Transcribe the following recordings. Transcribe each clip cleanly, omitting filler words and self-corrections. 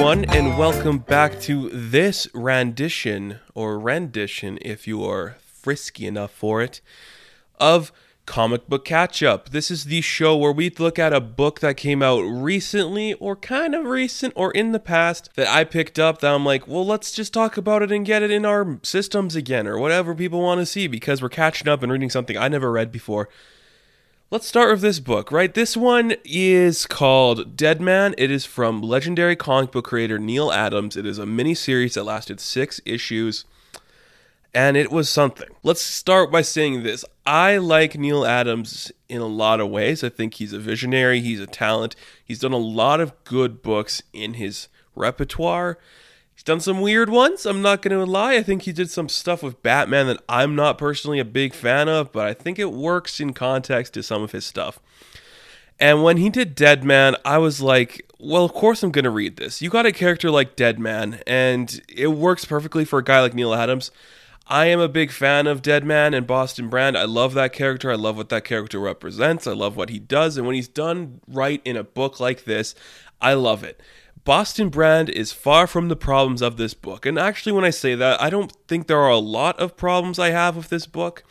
everyone, and welcome back to this rendition, or rendition if you are frisky enough for it, of Comic Book Catch-Up. This is the show where we look at a book that came out recently, or kind of recent, or in the past, that I picked up that I'm like, well, let's just talk about it and get it in our systems again, or whatever people want to see, because we're catching up and reading something I never read before. Let's start with this book, right? This one is called Deadman. It is from legendary comic book creator Neal Adams. It is a mini-series that lasted 6 issues, and it was something. Let's start by saying this. I like Neal Adams in a lot of ways. I think he's a visionary. He's a talent. He's done a lot of good books in his repertoire. He's done some weird ones, I'm not going to lie. I think he did some stuff with Batman that I'm not personally a big fan of, but I think it works in context to some of his stuff. And when he did Deadman, I was like, well, of course I'm going to read this. You got a character like Deadman, and it works perfectly for a guy like Neal Adams. I am a big fan of Deadman and Boston Brand. I love that character. I love what that character represents. I love what he does. And when he's done right in a book like this, I love it. Boston Brand is far from the problems of this book. And actually, when I say that, I don't think there are a lot of problems I have with this book.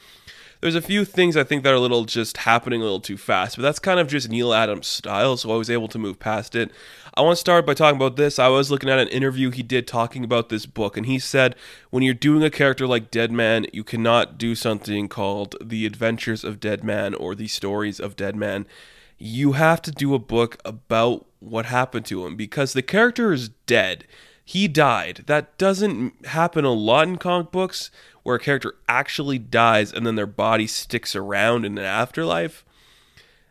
There's a few things I think that are a little just happening a little too fast, but that's kind of just Neal Adams' style, so I was able to move past it. I want to start by talking about this. I was looking at an interview he did talking about this book, and he said, when you're doing a character like Deadman, you cannot do something called The Adventures of Deadman or The Stories of Deadman. You have to do a book about what happened to him, because the character is dead. He died. That doesn't happen a lot in comic books, where a character actually dies and then their body sticks around in an afterlife.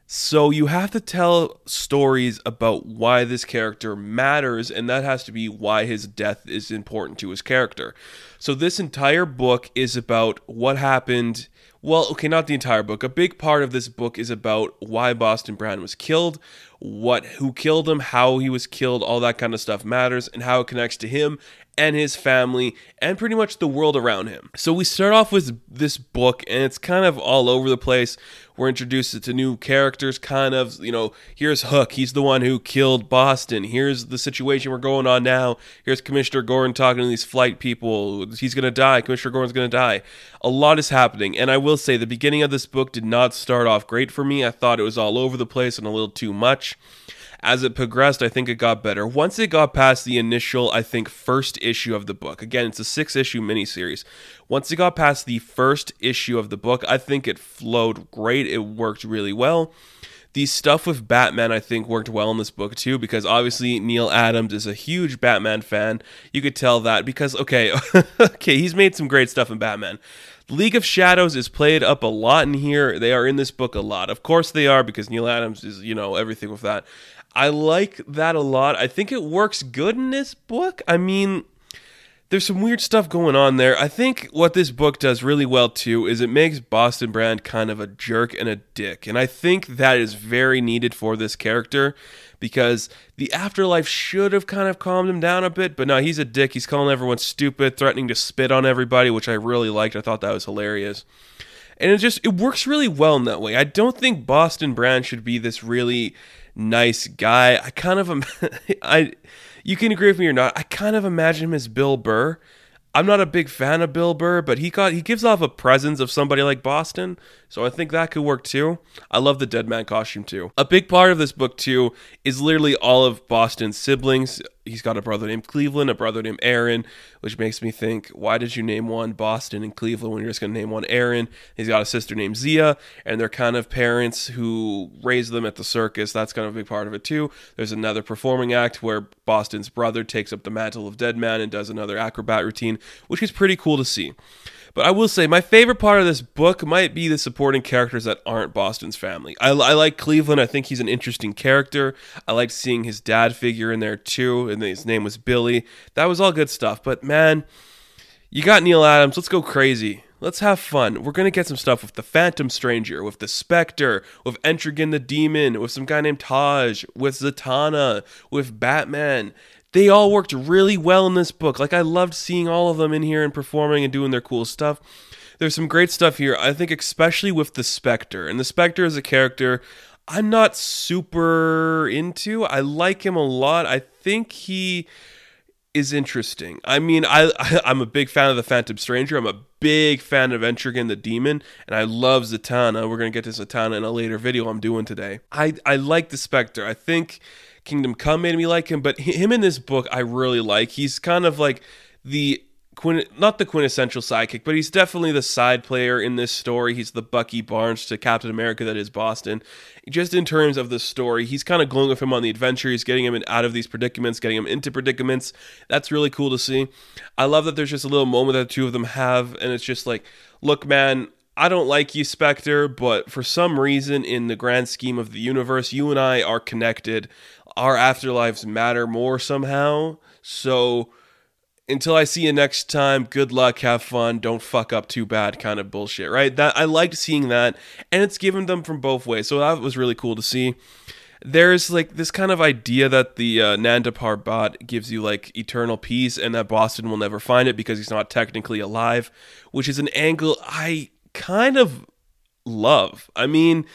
So you have to tell stories about why this character matters, and that has to be why his death is important to his character. So this entire book is about what happened. Well, okay, not the entire book. A big part of this book is about why Boston Brand was killed, who killed him, how he was killed, all that kind of stuff matters, and how it connects to him and his family, and pretty much the world around him. So we start off with this book, and it's kind of all over the place. We're introduced to new characters, kind of, here's Hook. He's the one who killed Boston. Here's the situation we're going on now. Here's Commissioner Gordon talking to these flight people. He's going to die. Commissioner Gordon's going to die. A lot is happening, and I will say the beginning of this book did not start off great for me. I thought it was all over the place and a little too much. As it progressed, I think it got better. Once it got past the initial, I think, first issue of the book. Again, it's a 6-issue miniseries. Once it got past the first issue of the book, I think it flowed great. It worked really well. The stuff with Batman, I think, worked well in this book, too, because obviously Neal Adams is a huge Batman fan. You could tell that because, okay, he's made some great stuff in Batman. League of Shadows is played up a lot in here. They are in this book a lot. Of course they are, because Neal Adams is, everything with that. I like that a lot. I think it works good in this book. I mean, there's some weird stuff going on there. I think what this book does really well, too, is it makes Boston Brand kind of a jerk and a dick. And I think that is very needed for this character, because the afterlife should have kind of calmed him down a bit. But no, he's a dick. He's calling everyone stupid, threatening to spit on everybody, which I really liked. I thought that was hilarious. And it works really well in that way. I don't think Boston Brand should be this really nice guy. I kind of you can agree with me or not, I kind of imagine him as Bill Burr. I'm not a big fan of Bill Burr, but he gives off a presence of somebody like Boston, so I think that could work too. I love the Deadman costume too. A big part of this book too is literally all of Boston's siblings. He's got a brother named Cleveland, a brother named Aaron, which makes me think, why did you name one Boston and Cleveland when you're just going to name one Aaron? He's got a sister named Zia, and they're kind of parents who raised them at the circus. That's kind of a big part of it too. There's another performing act where Boston's brother takes up the mantle of Deadman and does another acrobat routine, which is pretty cool to see. But I will say, my favorite part of this book might be the supporting characters that aren't Boston's family. I like Cleveland. I think he's an interesting character. I liked seeing his dad figure in there too, and his name was Billy. That was all good stuff. But man, you got Neal Adams. Let's go crazy. Let's have fun. We're going to get some stuff with the Phantom Stranger, with the Spectre, with Entrigan the Demon, with some guy named Taj, with Zatanna, with Batman. They all worked really well in this book. Like, I loved seeing all of them in here and performing and doing their cool stuff. There's some great stuff here, I think, especially with the Spectre. And the Spectre is a character I'm not super into. I like him a lot. I think he is interesting. I mean, I'm a big fan of the Phantom Stranger. I'm a big fan of Etrigan the Demon, and I love Zatanna. We're gonna get to Zatanna in a later video I'm doing today. I like the Spectre. I think Kingdom Come made me like him, but him in this book I really like. He's kind of like the not the quintessential sidekick, but he's definitely the side player in this story. He's the Bucky Barnes to Captain America that is Boston. Just in terms of the story, he's kind of going with him on the adventure. He's getting him out of these predicaments, getting him into predicaments. That's really cool to see. I love that there's just a little moment that the two of them have, and it's just like, look, man, I don't like you, Spectre, but for some reason in the grand scheme of the universe, you and I are connected. Our afterlives matter more somehow. So until I see you next time, good luck, have fun, don't fuck up too bad kind of bullshit, right? That I liked seeing that, and it's given them from both ways, so that was really cool to see. There's like this kind of idea that the Nanda Parbat gives you like eternal peace, and that Boston will never find it because he's not technically alive, which is an angle I kind of love. I mean,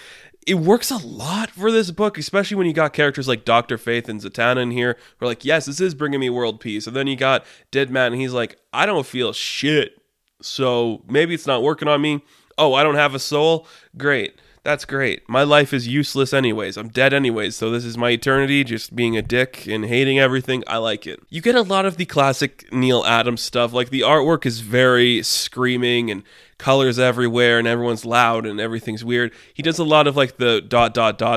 it works a lot for this book, especially when you got characters like Dr. Faith and Zatanna in here who are like, yes, this is bringing me world peace. And then you got Deadman, and he's like, I don't feel shit, so maybe it's not working on me. Oh, I don't have a soul? Great. That's great. My life is useless anyways. I'm dead anyways, so this is my eternity, just being a dick and hating everything. I like it. You get a lot of the classic Neal Adams stuff. Like, the artwork is very screaming and colors everywhere and everyone's loud and everything's weird. He does a lot of like the ...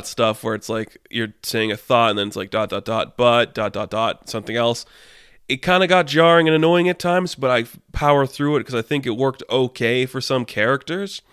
stuff where it's like you're saying a thought and then it's like ... but ... something else. It kind of got jarring and annoying at times, but I power through it because I think it worked okay for some characters.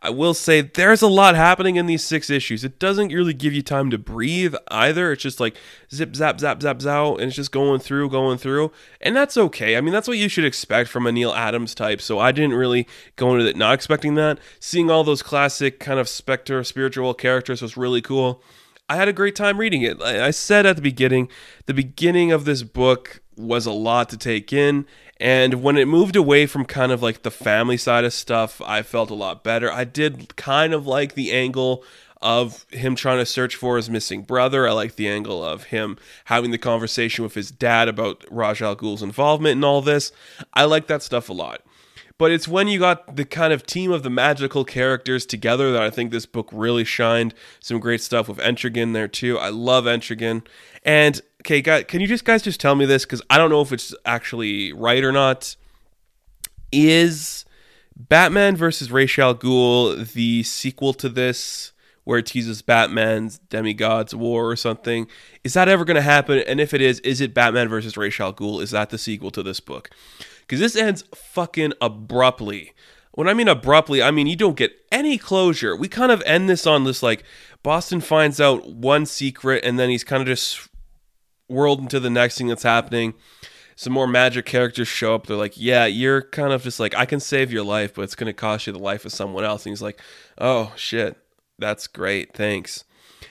I will say there's a lot happening in these 6 issues. It doesn't really give you time to breathe either. It's just like zip, zap, zap, zap, zow, and it's just going through. And that's okay. I mean, that's what you should expect from a Neal Adams type, so I didn't really go into it not expecting that. Seeing all those classic kind of Spectre spiritual characters was really cool. I had a great time reading it. I said at the beginning of this book was a lot to take in, and when it moved away from kind of like the family side of stuff, I felt a lot better. I did kind of like the angle of him trying to search for his missing brother. I like the angle of him having the conversation with his dad about Ra's al Ghul's involvement in all this. I like that stuff a lot. But it's when you got the kind of team of the magical characters together that I think this book really shined. Some great stuff with Etrigan there too. I love Etrigan. And, okay, guys, can you guys just tell me this? Because I don't know if it's actually right or not. Is Batman versus Ra's al Ghul the sequel to this, where it teases Batman's Demigods War or something? Is that ever going to happen? And if it is it Batman versus Ra's al Ghul? Is that the sequel to this book? Because this ends fucking abruptly. When I mean abruptly, I mean you don't get any closure. We kind of end this on this, like, Boston finds out one secret, and then he's kind of just whirled into the next thing that's happening. Some more magic characters show up. They're like, yeah, you're kind of just like, I can save your life, but it's going to cost you the life of someone else. And he's like, oh, shit, that's great, thanks.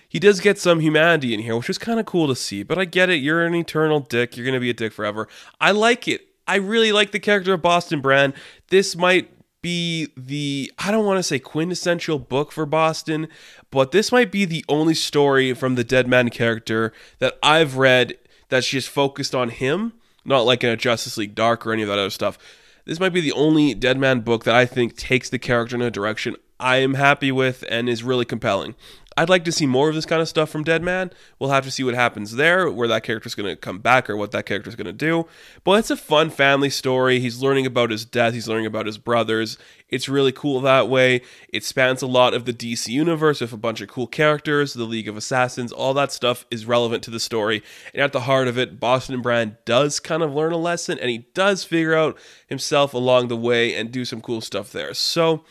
He does get some humanity in here, which is kind of cool to see, but I get it. You're an eternal dick. You're going to be a dick forever. I like it. I really like the character of Boston Brand. This might be the, I don't want to say quintessential book for Boston, but this might be the only story from the Deadman character that I've read that's just focused on him, not like in a Justice League Dark or any of that other stuff. This might be the only Deadman book that I think takes the character in a direction I am happy with and is really compelling. I'd like to see more of this kind of stuff from Deadman. We'll have to see what happens there, where that character's going to come back or what that character's going to do. But it's a fun family story. He's learning about his death. He's learning about his brothers. It's really cool that way. It spans a lot of the DC universe with a bunch of cool characters, the League of Assassins. All that stuff is relevant to the story. And at the heart of it, Boston Brand does kind of learn a lesson, and he does figure out himself along the way and do some cool stuff there. So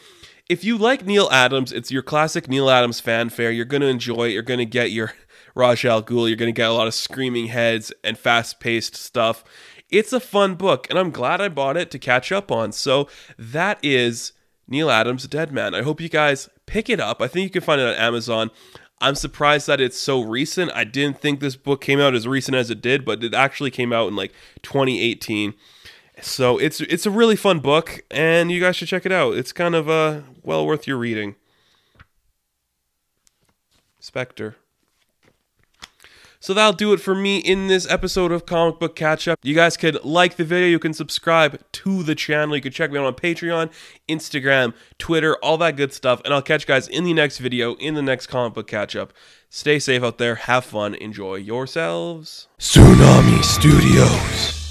if you like Neal Adams, it's your classic Neal Adams fanfare. You're going to enjoy it. You're going to get your Ra's al Ghul. You're going to get a lot of screaming heads and fast-paced stuff. It's a fun book, and I'm glad I bought it to catch up on. So that is Neal Adams' Deadman. I hope you guys pick it up. I think you can find it on Amazon. I'm surprised that it's so recent. I didn't think this book came out as recent as it did, but it actually came out in like 2018. So it's a really fun book, and you guys should check it out. It's kind of well worth your reading. Spectre. So that'll do it for me in this episode of Comic Book Catch Up. You guys could like the video, you can subscribe to the channel, you can check me out on Patreon, Instagram, Twitter, all that good stuff, and I'll catch you guys in the next video, in the next Comic Book Catch Up. Stay safe out there, have fun, enjoy yourselves. Tsunami Studios.